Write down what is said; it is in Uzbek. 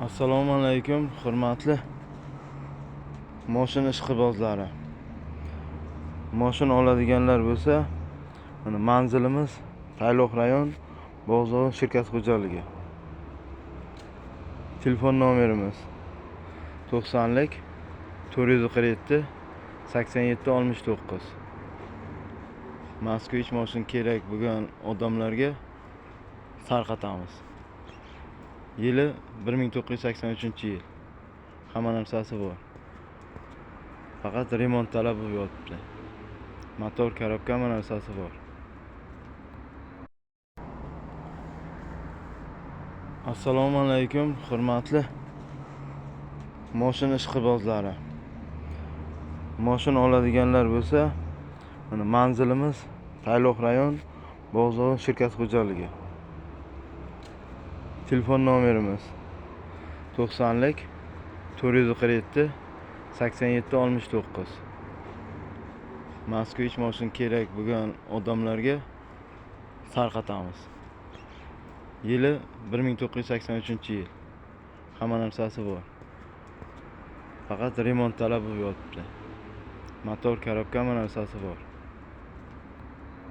Assalomu alaykum, hurmatli moshina ishqibozlari. Moshina oladiganlar bo'lsa, mana manzilimiz Tayloq rayon Bog'zor shirkat xo'jaligi. Telefon nomerimiz 90lik 447 87 69. Moskvich moshin kerak bo'lgan odamlarga tarqatamiz. Yili 1983-yil. Hamma narsasi bor. Faqat remont talabi yotibdi. Motor, korobka, hamma narsasi bor. Assalomu alaykum, hurmatli moshina ishqibozlari. Moshina oladiganlar bo'lsa, mana manzilimiz Tayloq rayon Bog'zor shirkat xo'jaligi. Telefon nomerimiz 90lik 447 87 69. Moskvich moshin kerak bo'lgan odamlarga tarqatamiz. Yili 1983-yil. Hamma narsasi bor. Faqat remont talabi yotibdi. Motor, korobka, hamma narsasi bor.